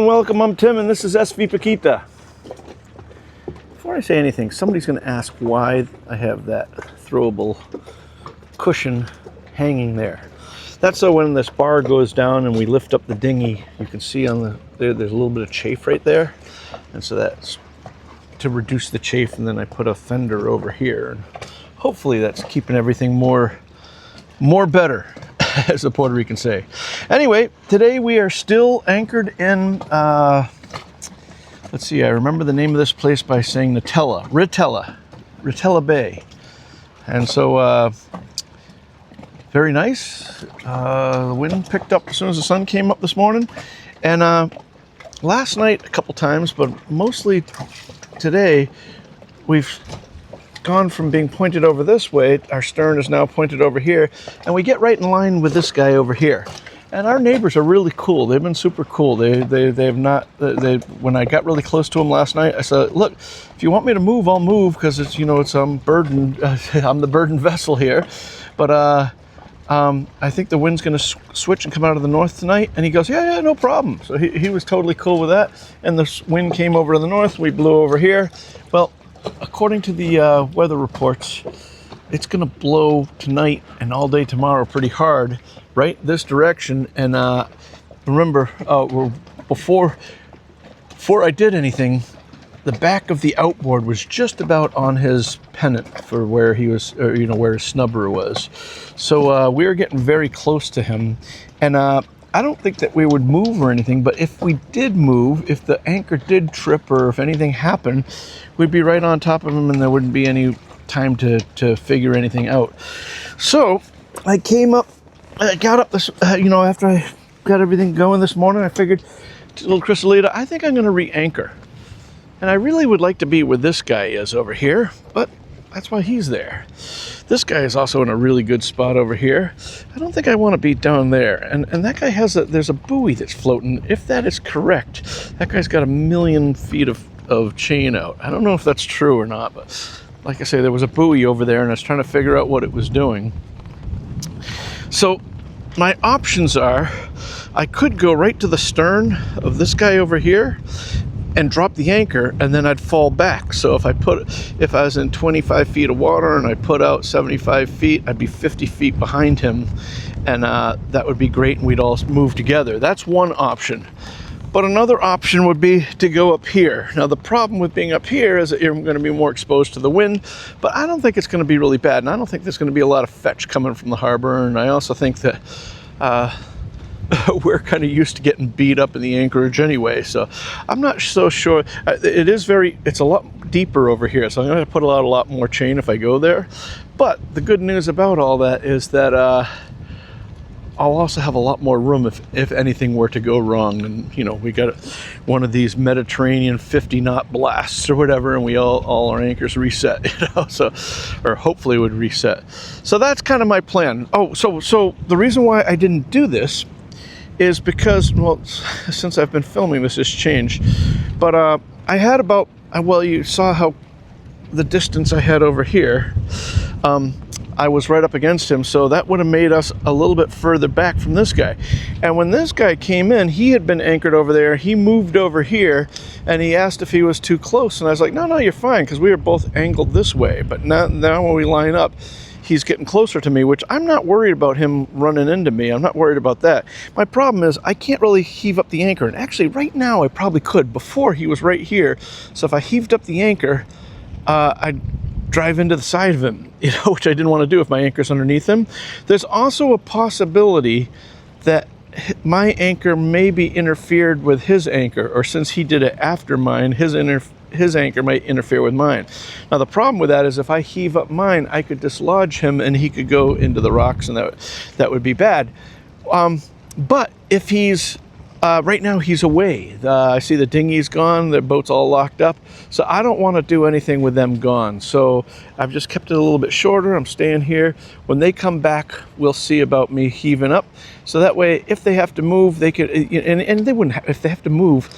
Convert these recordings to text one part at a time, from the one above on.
and welcome. I'm Tim, and this is SV Paquita. Before I say anything, somebody's going to ask why I have that throwable cushion hanging there. That's so when this bar goes down and we lift up the dinghy, you can see on there's a little bit of chafe right there, and so that's to reduce the chafe. And then I put a fender over here, and hopefully that's keeping everything more better, as the Puerto Ricans say. Anyway, today we are still anchored in, let's see, I remember the name of this place by saying Ritella Bay. And so, very nice. The wind picked up as soon as the sun came up this morning. And last night a couple times, but mostly today, we've gone from being pointed over this way, our stern is now pointed over here, and we get right in line with this guy over here. And our neighbors are really cool. They've been super cool. They've not, when I got really close to them last night, I said, look, if you want me to move, I'll move, because it's, I'm burdened, I'm the burdened vessel here. But I think the wind's going to switch and come out of the north tonight. And he goes, yeah, no problem. So he was totally cool with that. And the wind came over to the north. We blew over here. Well, according to the weather reports, it's going to blow tonight and all day tomorrow pretty hard, right this direction. And remember, before I did anything, the back of the outboard was just about on his pennant for where he was, or, where his snubber was. So we were getting very close to him. And I don't think that we would move or anything, but if we did move, if the anchor did trip or if anything happened, we'd be right on top of him and there wouldn't be any time to figure anything out. So I got up this, after I got everything going this morning, I figured, little Crysalida, I think I'm going to re-anchor. And I really would like to be where this guy is over here, but that's why he's there. This guy is also in a really good spot over here. I don't think I want to be down there. And that guy there's a buoy that's floating. If that is correct, that guy's got 1 million feet of chain out. I don't know if that's true or not, but like I say, there was a buoy over there and I was trying to figure out what it was doing. So my options are, I could go right to the stern of this guy over here and drop the anchor, and then I'd fall back. So if I was in 25 feet of water and I put out 75 feet, I'd be 50 feet behind him, and that would be great, and we'd all move together. That's one option. But another option would be to go up here. Now the problem with being up here is that you're going to be more exposed to the wind, but I don't think it's going to be really bad, and I don't think there's going to be a lot of fetch coming from the harbor, and I also think that we're kind of used to getting beat up in the Anchorage anyway, so I'm not so sure. It's a lot deeper over here, so I'm going to put a lot more chain if I go there. But the good news about all that is that I'll also have a lot more room if anything were to go wrong. And we got one of these Mediterranean 50-knot blasts or whatever, and we all our anchors reset, so, or hopefully would reset. So that's kind of my plan. Oh, so the reason why I didn't do this is because, well, since I've been filming, this has changed. But I had about, you saw how the distance I had over here. I was right up against him, so that would have made us a little bit further back from this guy. And when this guy came in, he had been anchored over there. He moved over here, and he asked if he was too close. And I was like, no, you're fine, because we were both angled this way. But now when we line up, he's getting closer to me, which I'm not worried about him running into me. I'm not worried about that. My problem is I can't really heave up the anchor. And actually, right now, I probably could. Before, he was right here. So if I heaved up the anchor, I'd drive into the side of him, which I didn't want to do if my anchor's underneath him. There's also a possibility that my anchor may be interfered with his anchor, or since he did it after mine, his anchor might interfere with mine. Now the problem with that is if I heave up mine, I could dislodge him and he could go into the rocks, and that would be bad. But if he's right now he's away. I see the dinghy's gone, the boat's all locked up, so I don't want to do anything with them gone. So I've just kept it a little bit shorter. I'm staying here. When they come back, we'll see about me heaving up. So that way, if they have to move, they could, and they wouldn't if they have to move,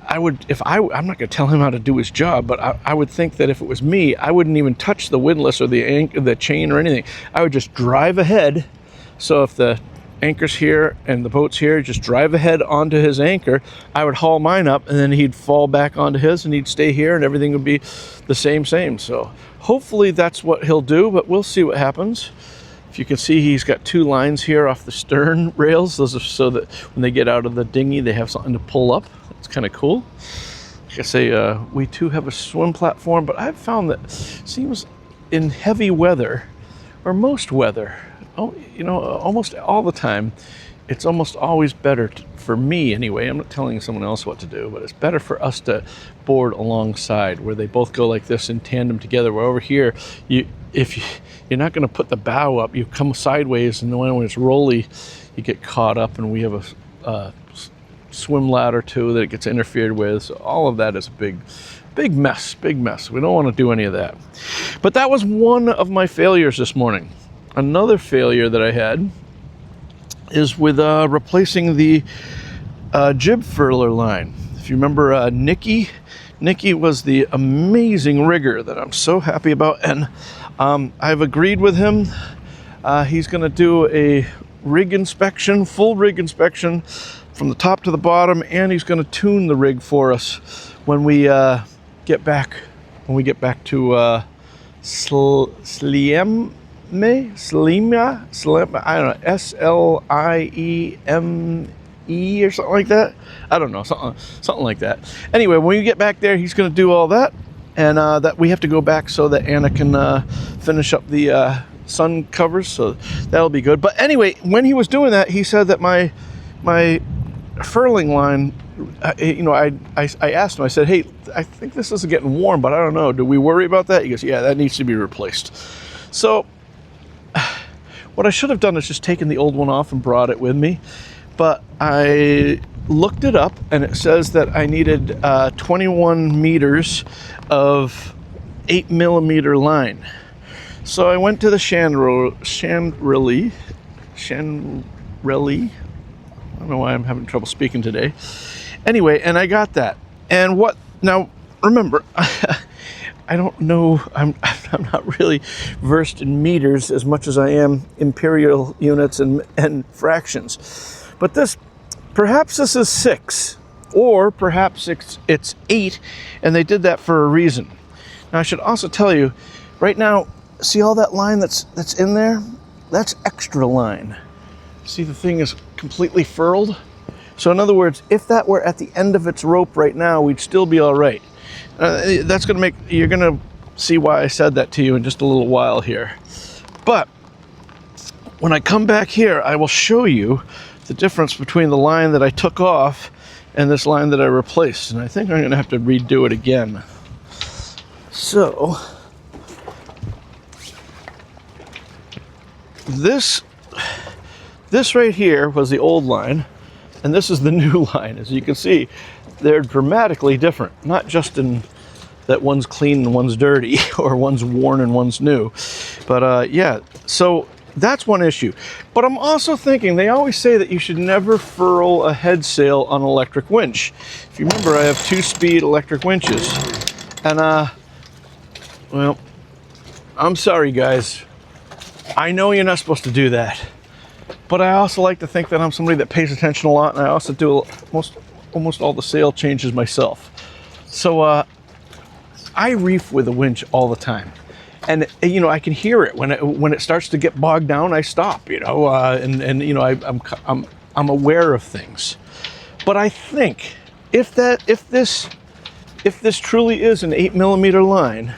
I'm not going to tell him how to do his job, but I would think that if it was me, I wouldn't even touch the windlass or the chain or anything. I would just drive ahead. So if the anchor's here and the boat's here, just drive ahead onto his anchor. I would haul mine up, and then he'd fall back onto his, and he'd stay here, and everything would be the same. So hopefully that's what he'll do, but we'll see what happens. If you can see, he's got 2 lines here off the stern rails. Those are so that when they get out of the dinghy, they have something to pull up. It's kind of cool. Like I say, we too have a swim platform, but I've found that it seems in heavy weather, or most weather, almost all the time, it's almost always better for me anyway. I'm not telling someone else what to do, but it's better for us to board alongside, where they both go like this in tandem together. Where over here, you're not going to put the bow up, you come sideways, and then when it's rolly, you get caught up, and we have a swim ladder too that it gets interfered with. So all of that is a big mess. We don't want to do any of that. But that was one of my failures this morning. Another failure that I had is with replacing the jib furler line. If you remember Nikki was the amazing rigger that I'm so happy about, and I've agreed with him. He's going to do a rig inspection, full rig inspection from the top to the bottom, and he's going to tune the rig for us when we get back to Slime, I don't know, Slieme or something like that. I don't know, something like that. Anyway, when we get back there, he's going to do all that, and that we have to go back so that Anna can finish up the sun covers. So that'll be good. But anyway, when he was doing that, he said that my furling line, I asked him, I said, hey, I think this is getting warm, but I don't know, do we worry about that? He goes, yeah, that needs to be replaced. So what I should have done is just taken the old one off and brought it with me, but I looked it up, and it says that I needed 21 meters of 8mm line. So I went to the Chandrelly. I don't know why I'm having trouble speaking today. Anyway, and I got that. And what, now remember, I don't know, I'm not really versed in meters as much as I am imperial units and fractions. But perhaps this is 6, or perhaps it's 8, and they did that for a reason. Now I should also tell you, right now, see all that line that's in there? That's extra line. See, the thing is completely furled. So in other words, if that were at the end of its rope right now, we'd still be all right. That's going to make, you're going to see why I said that to you in just a little while here. But when I come back here, I will show you the difference between the line that I took off and this line that I replaced. And I think I'm going to have to redo it again. So this right here was the old line, and this is the new line. As you can see, they're dramatically different, not just in that one's clean and one's dirty, or one's worn and one's new. But yeah, so that's one issue. But I'm also thinking, they always say that you should never furl a head sail on an electric winch. If you remember, I have 2-speed electric winches. And well, I'm sorry guys. I know you're not supposed to do that. But I also like to think that I'm somebody that pays attention a lot, and I also do almost all the sail changes myself. So I reef with a winch all the time, and I can hear it when it starts to get bogged down. I stop, I'm aware of things. But I think if this truly is an 8mm line,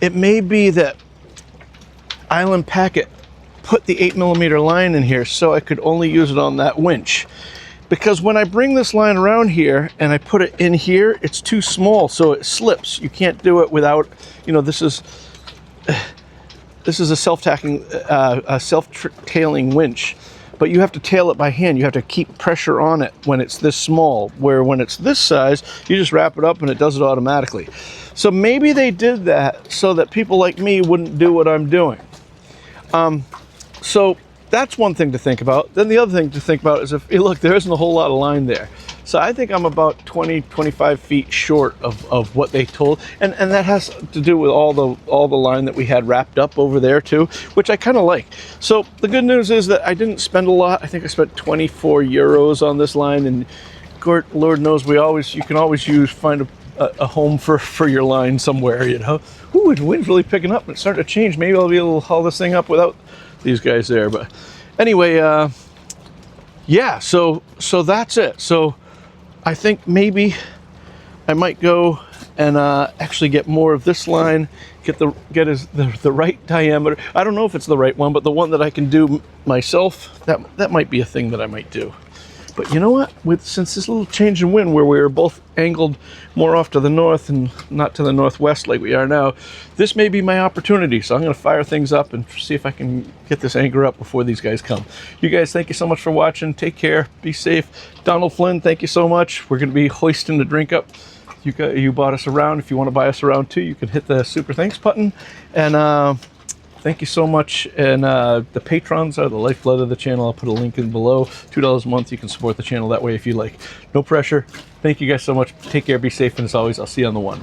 it may be that Island Packet put the 8mm line in here so I could only use it on that winch. Because when I bring this line around here and I put it in here, it's too small, so it slips. You can't do it without, this is a self-tailing winch, but you have to tail it by hand. You have to keep pressure on it when it's this small, where when it's this size, you just wrap it up and it does it automatically. So maybe they did that so that people like me wouldn't do what I'm doing. So that's one thing to think about. Then the other thing to think about is if, hey, look, there isn't a whole lot of line there. So I think I'm about 20, 25 feet short of what they told. And that has to do with all the line that we had wrapped up over there too, which I kind of like. So the good news is that I didn't spend a lot. I think I spent 24 euros on this line, and Lord knows you can always find a home for your line somewhere, you know. Ooh, the wind's really picking up and it's starting to change. Maybe I'll be able to haul this thing up without these guys there. But anyway, yeah, so that's it. So I think maybe I might go and actually get more of this line, get the right diameter. I don't know if it's the right one, but the one that I can do myself, that might be a thing that I might do. But you know what? Since this little change in wind where we were both angled more off to the north and not to the northwest like we are now, this may be my opportunity. So I'm going to fire things up and see if I can get this anchor up before these guys come. You guys, thank you so much for watching. Take care. Be safe. Donald Flynn, thank you so much. We're going to be hoisting the drink up. You bought us around. If you want to buy us around too, you can hit the super thanks button. And thank you so much. And the patrons are the lifeblood of the channel. I'll put a link in below. $2 a month. You can support the channel that way if you like. No pressure. Thank you guys so much. Take care. Be safe. And as always, I'll see you on the one.